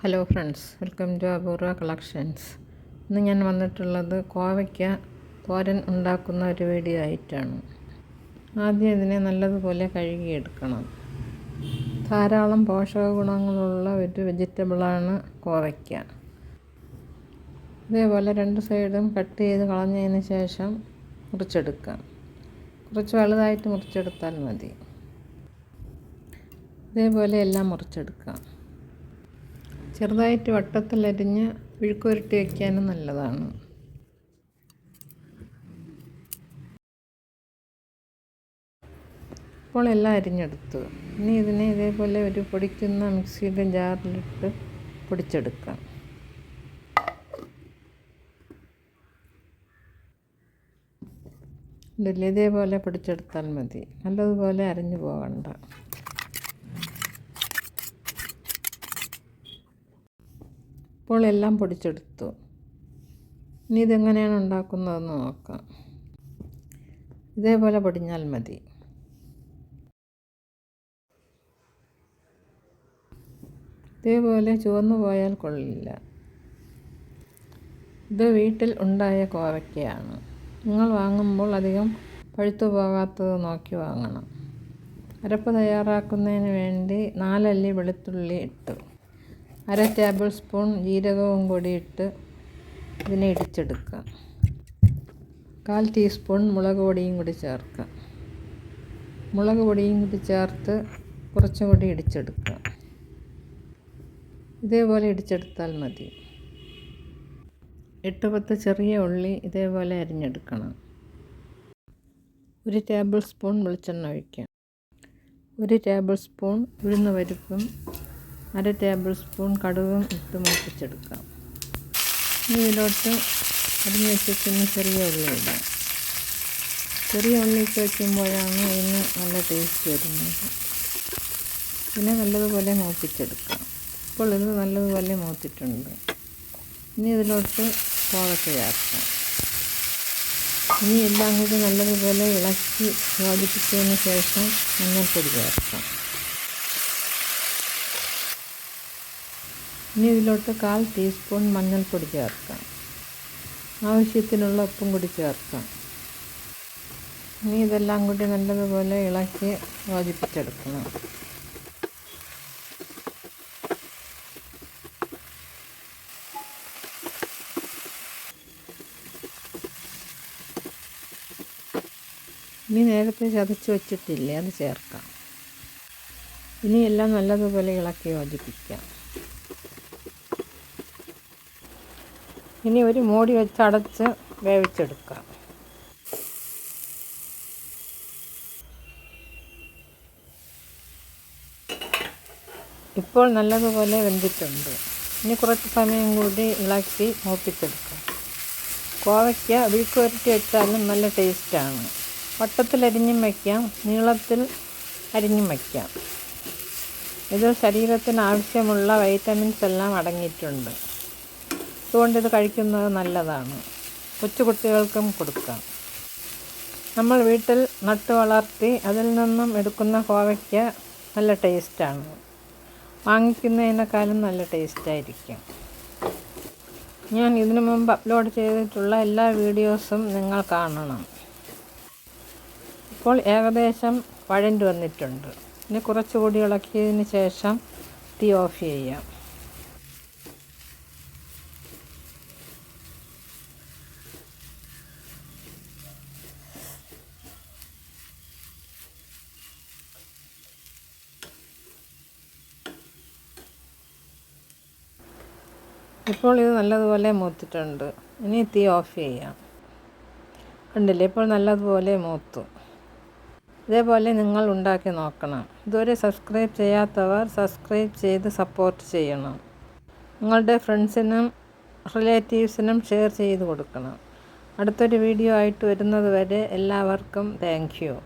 Hello friends, welcome to അപൂർവ collections. ഇന്ന് ഞാൻ വന്നിട്ടുള്ളത് കോവയ്ക്ക തോരൻ ഉണ്ടാക്കുന്ന ഒരു വീഡിയോ ആയിട്ടാണ്. ആദ്യം ഇതിനെ നല്ലതുപോലെ കഴുകിയെടുക്കണം. ധാരാളം പോഷക ഗുണങ്ങളുള്ള ഒരു വെജിറ്റബിളാണ് കോവയ്ക്ക. ഇതേപോലെ രണ്ട് സൈഡും കട്ട് ചെയ്ത് കളഞ്ഞതിന് ശേഷം മുറിച്ചെടുക്കാം. കുറച്ച് വലുതായിട്ട് മുറിച്ചെടുത്താൽ മതി. ഇതേപോലെ എല്ലാം മുറിച്ചെടുക്കാം. ചെറുതായിട്ട് വട്ടത്തിലരിഞ്ഞ് വിഴുക്കുവരട്ടി വയ്ക്കാനും നല്ലതാണ്. ഇപ്പോൾ എല്ലാം അരിഞ്ഞെടുത്തു. ഇനി ഇതിനെ ഇതേപോലെ ഒരു പൊടിക്കുന്ന മിക്സിയുടെ ജാറിലിട്ട് പൊടിച്ചെടുക്കാം. ഇതേപോലെ പൊടിച്ചെടുത്താൽ മതി. നല്ലതുപോലെ അരിഞ്ഞു പോകണ്ട. ഇപ്പോൾ എല്ലാം പൊടിച്ചെടുത്തു. ഇനി ഇതെങ്ങനെയാണ് ഉണ്ടാക്കുന്നതെന്ന് നോക്കാം. ഇതേപോലെ പൊടിഞ്ഞാൽ മതി. ഇതേപോലെ ചുവന്നു പോയാൽ കൊള്ളില്ല. ഇത് വീട്ടിൽ ഉണ്ടായ കോവയ്ക്കയാണ്. നിങ്ങൾ വാങ്ങുമ്പോൾ അധികം പഴുത്തു പോകാത്തത് നോക്കി വാങ്ങണം. അരപ്പ് തയ്യാറാക്കുന്നതിന് വേണ്ടി 4 അല്ലി വെളുത്തുള്ളി ഇട്ടു. 1/2 ടേബിൾ സ്പൂൺ ജീരകവും കൂടി ഇട്ട് ഇതിനെ ഇടിച്ചെടുക്കാം. 1/4 ടീസ്പൂൺ മുളക് പൊടിയും കൂടി ചേർക്കാം. മുളക് പൊടിയും കൂടി ചേർത്ത് കുറച്ചും കൂടി ഇടിച്ചെടുക്കാം. ഇതേപോലെ ഇടിച്ചെടുത്താൽ മതി. 8-10 ചെറിയ ഉള്ളി ഇതേപോലെ അരിഞ്ഞെടുക്കണം. 1 ടേബിൾ സ്പൂൺ വെളിച്ചെണ്ണ ഒഴിക്കാം. 1 ടേബിൾ സ്പൂൺ ഉഴുന്ന് പരിപ്പും 1/2 ടേബിൾ സ്പൂൺ കടുകും ഇട്ട് മൂപ്പിച്ചെടുക്കാം. ഇനി ഇതിലോട്ട് അരിഞ്ഞ് വെച്ചിട്ട് ചെറിയ ഉള്ളി ഇടാം. ചെറിയ ഉള്ളിയിട്ട് വയ്ക്കുമ്പോഴാണ് ഇതിന് നല്ല ടേസ്റ്റ് വരുന്നത്. ഇതിനെ നല്ലതുപോലെ മൂപ്പിച്ചെടുക്കാം. ഇപ്പോൾ ഇത് നല്ലതുപോലെ മൂത്തിട്ടുണ്ട്. ഇനി ഇതിലോട്ട് കോവയ്ക്ക ചേർക്കാം. ഇനി എല്ലാം കൂടി നല്ലതുപോലെ ഇളക്കി യോജിപ്പിച്ചതിന് ശേഷം മഞ്ഞൾപ്പൊടി ചേർക്കാം. ഇനി ഇതിലോട്ട് 1/4 ടീസ്പൂൺ മഞ്ഞൾപ്പൊടി ചേർക്കാം. ആവശ്യത്തിനുള്ള ഉപ്പും കൂടി ചേർക്കാം. ഇനി ഇതെല്ലാം കൂടി നല്ലതുപോലെ ഇളക്കി യോജിപ്പിച്ചെടുക്കണം. ഇനി നേരത്തെ ചതച്ച് വച്ചിട്ടില്ലേ, അത് ചേർക്കാം. ഇനി എല്ലാം നല്ലതുപോലെ ഇളക്കി യോജിപ്പിക്കാം. ഇനി ഒരു മൂടി വെച്ച് അടച്ച് വേവിച്ചെടുക്കാം. ഇപ്പോൾ നല്ലതുപോലെ വെന്തിട്ടുണ്ട്. ഇനി കുറച്ച് സമയം കൂടി ഇളക്കി മൂപ്പിച്ചെടുക്കാം. കോവയ്ക്ക വിഴുക്കുവരട്ടി വെച്ചാലും നല്ല ടേസ്റ്റാണ്. വട്ടത്തിലരിഞ്ഞും വയ്ക്കാം, നീളത്തിൽ അരിഞ്ഞും വയ്ക്കാം. ഇതിൽ ശരീരത്തിന് ആവശ്യമുള്ള വൈറ്റമിൻസ് എല്ലാം അടങ്ങിയിട്ടുണ്ട്. അതുകൊണ്ട് ഇത് കഴിക്കുന്നത് നല്ലതാണ്. കൊച്ചുകുട്ടികൾക്കും കൊടുക്കാം. നമ്മൾ വീട്ടിൽ നട്ട് വളർത്തി അതിൽ നിന്നും എടുക്കുന്ന കോവയ്ക്ക നല്ല ടേസ്റ്റാണ്. വാങ്ങിക്കുന്നതിനേക്കാളും നല്ല ടേസ്റ്റായിരിക്കും. ഞാൻ ഇതിനു മുമ്പ് അപ്ലോഡ് ചെയ്തിട്ടുള്ള എല്ലാ വീഡിയോസും നിങ്ങൾ കാണണം. ഇപ്പോൾ ഏകദേശം വഴണ്ട് വന്നിട്ടുണ്ട്. ഇനി കുറച്ചുകൂടി ഇളക്കിയതിന് ശേഷം തീ ഓഫ് ചെയ്യാം. ഇപ്പോൾ ഇത് നല്ലതുപോലെ മൂത്തിട്ടുണ്ട്. ഇനി തീ ഓഫ് ചെയ്യാം. കണ്ടില്ലേ, ഇപ്പോൾ നല്ലതുപോലെ മൂത്തു. ഇതേപോലെ നിങ്ങൾ ഉണ്ടാക്കി നോക്കണം. ഇതുവരെ സബ്സ്ക്രൈബ് ചെയ്യാത്തവർ സബ്സ്ക്രൈബ് ചെയ്ത് സപ്പോർട്ട് ചെയ്യണം. നിങ്ങളുടെ ഫ്രണ്ട്സിനും റിലേറ്റീവ്സിനും ഷെയർ ചെയ്ത് കൊടുക്കണം. അടുത്തൊരു വീഡിയോ ആയിട്ട് വരുന്നത് വരെ എല്ലാവർക്കും താങ്ക് യു.